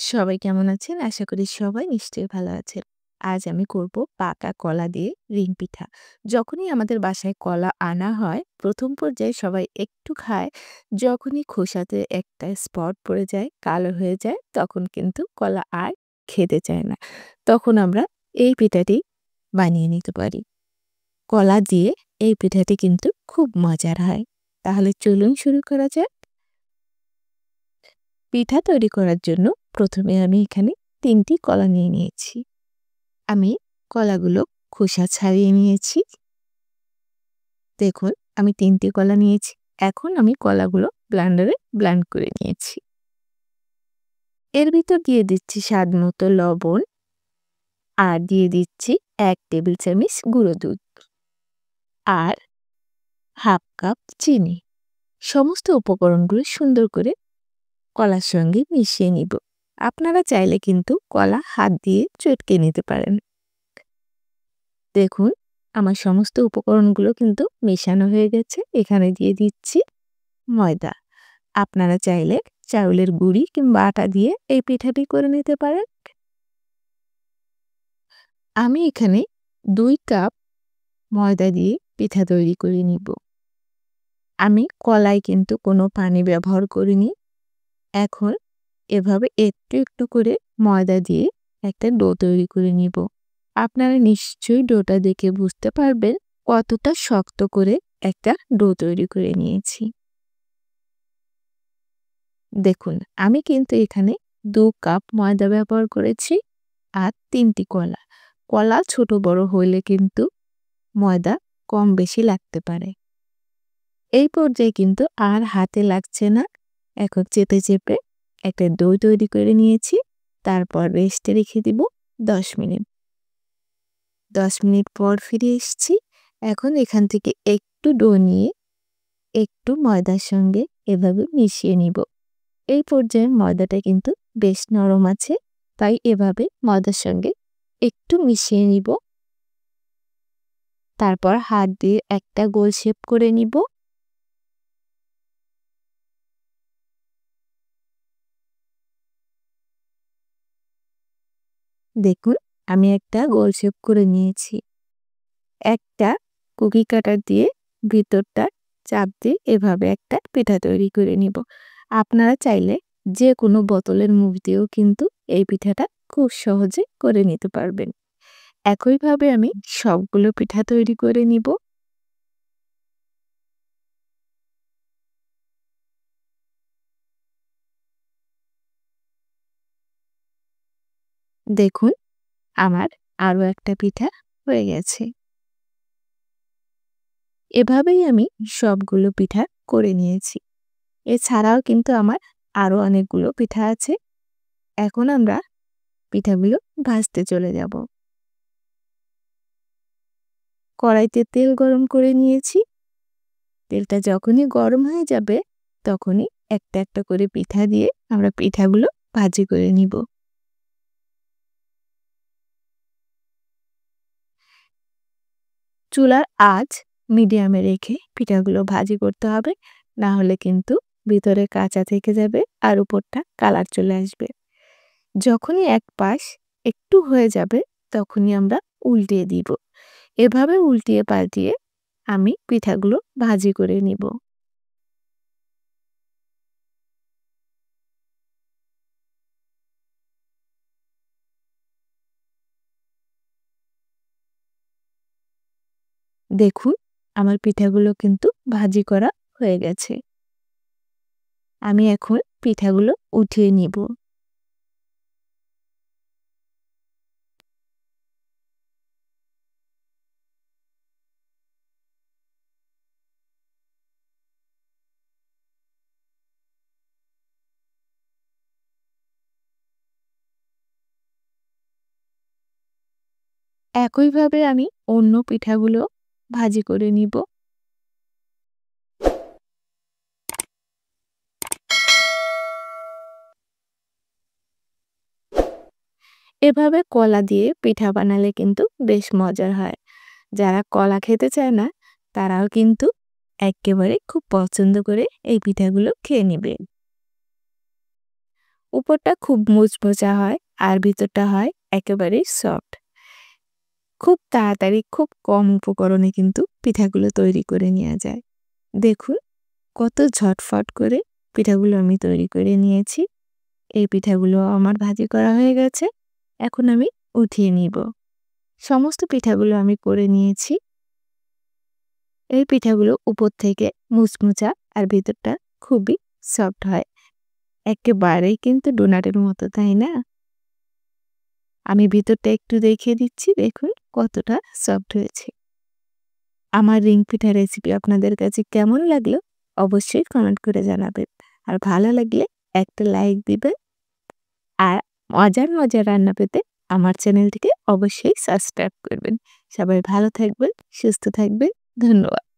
সবাই কেমন আছেন? আশা করি সবাই নিশ্চয়ই ভালো আছেন। আজ আমি করব পাকা কলা দিয়ে রিং পিঠা। যখনই আমাদের বাসায় কলা আনা হয়, ১ম পর্যায়ে সবাই একটু খায়। যখনই খোসাতে একটা স্পট পড়ে যায়, কালো হয়ে যায়, তখন কিন্তু কলা আর খেতে চায় না। তখন আমরা এই পিঠাটি বানিয়ে নিতে পারি। কলা দিয়ে এই পিঠাটি কিন্তু খুব মজার হয়। তাহলে চলুন শুরু করা যাক। পিঠা তৈরি করার জন্য প্রথমে আমি এখানে ৩টি কলা নিয়ে নিয়েছি। আমি কলাগুলো খোসা ছাড়িয়ে নিয়েছি। দেখুন আমি ৩টি কলা নিয়েছি। এখন আমি কলাগুলো ব্লেন্ডারে ব্লেন্ড করে নিয়েছি। এর ভিতর দিয়ে দিচ্ছি স্বাদমতো লবণ আর দিয়ে দিচ্ছি ১ টেবিল চামচ গুঁড়ো দুধ আর ১/২ কাপ চিনি। সমস্ত উপকরণগুলো সুন্দর করে কলার সঙ্গে মিশিয়ে নিব। আপনারা চাইলে কিন্তু কলা হাত দিয়ে চটকে নিতে পারেন। দেখুন আমার সমস্ত উপকরণগুলো কিন্তু মেশানো হয়ে গেছে। এখানে দিয়ে দিচ্ছি ময়দা। আপনারা চাইলে চাউলের গুঁড়ি কিংবা আটা দিয়ে এই পিঠাটি করে নিতে পারেন। আমি এখানে ২ কাপ ময়দা দিয়ে পিঠা তৈরি করে নিব। আমি কলায় কিন্তু কোনো পানি ব্যবহার করিনি। এখন এভাবে একটু একটু করে ময়দা দিয়ে একটা ডো তৈরি করে নিব। আপনারা নিশ্চয়ই ডোটা দেখে বুঝতে পারবেন কতটা শক্ত করে একটা ডো তৈরি করে নিয়েছি। দেখুন আমি কিন্তু এখানে ২ কাপ ময়দা ব্যবহার করেছি আর ৩টি কলা। কলা ছোট বড় হইলে কিন্তু ময়দা কম বেশি লাগতে পারে। এই পর্যায়ে কিন্তু আর হাতে লাগছে না। এখন চেপে চেপে একটা ডো তৈরি করে নিয়েছি। তারপর রেস্টে রেখে দিব ১০ মিনিট। ১০ মিনিট পর ফিরে এসেছি। এখন এখান থেকে একটু ডো নিয়ে একটু ময়দার সঙ্গে এভাবে মিশিয়ে নিব। এই পর্যায়ে ময়দাটা কিন্তু বেশ নরম আছে, তাই এভাবে ময়দার সঙ্গে একটু মিশিয়ে নিব। তারপর হাত দিয়ে একটা গোল শেপ করে নিব। দেখুন আমি একটা গোল শেপ করে নিয়েছি। একটা কুকি কাটার দিয়ে ভিতরটা চাপ দিয়ে এভাবে একটা পিঠা তৈরি করে নিব। আপনারা চাইলে যে কোনো বোতলের মুখ দিয়েও কিন্তু এই পিঠাটা খুব সহজে করে নিতে পারবেন। একইভাবে আমি সবগুলো পিঠা তৈরি করে নিব। দেখুন আমার আরও একটা পিঠা হয়ে গেছে। এভাবেই আমি সবগুলো পিঠা করে নিয়েছি। এছাড়াও কিন্তু আমার আরও অনেকগুলো পিঠা আছে। এখন আমরা পিঠাগুলো ভাজতে চলে যাব। কড়াইতে তেল গরম করে নিয়েছি। তেলটা যখনই গরম হয়ে যাবে তখনই একটা একটা করে পিঠা দিয়ে আমরা পিঠাগুলো ভাজি করে নিব। চুলার আঁচ মিডিয়ামে রেখে পিঠাগুলো ভাজি করতে হবে, না হলে কিন্তু ভিতরে কাঁচা থেকে যাবে আর উপরটা কালার চলে আসবে। যখনই এক পাশ একটু হয়ে যাবে তখনই আমরা উল্টিয়ে দিব। এভাবে উল্টিয়ে পাল্টিয়ে আমি পিঠাগুলো ভাজি করে নিব। দেখুন আমার পিঠাগুলো কিন্তু ভাজি করা হয়ে গেছে। আমি এখন পিঠাগুলো উঠিয়ে নিব। একইভাবে আমি অন্য পিঠাগুলো ভাজি করে নিব। এভাবে কলা দিয়ে পিঠা বানালে কিন্তু বেশ মজার হয়। যারা কলা খেতে চায় না তারাও কিন্তু এক্কেবারে খুব পছন্দ করে এই পিঠাগুলো খেয়ে নেবে। উপরটা খুব মুচমুচা হয় আর ভিতরটা হয় একেবারেই সফট। খুব তাড়াতাড়ি খুব কম উপকরণে কিন্তু পিঠাগুলো তৈরি করে নেওয়া যায়। দেখুন কত ঝটফট করে পিঠাগুলো আমি তৈরি করে নিয়েছি। এই পিঠাগুলো আমার ভাজি করা হয়ে গেছে। এখন আমি উঠিয়ে নিব। সমস্ত পিঠাগুলো আমি করে নিয়েছি। এই পিঠাগুলো উপর থেকে মুচমুচা আর ভিতরটা খুবই সফট হয়। একেবারেই কিন্তু ডোনাটের মতো, তাই না? আমি ভিতরটা একটু দেখিয়ে দিচ্ছি, দেখুন কতটা সফট হয়েছে। আমার রিং পিঠা রেসিপি আপনাদের কাছে কেমন লাগলো অবশ্যই কমেন্ট করে জানাবেন। আর ভালো লাগলে একটা লাইক দিবেন। আর মজার মজার রান্না পেতে আমার চ্যানেলটিকে অবশ্যই সাবস্ক্রাইব করবেন। সবাই ভালো থাকবেন, সুস্থ থাকবেন। ধন্যবাদ।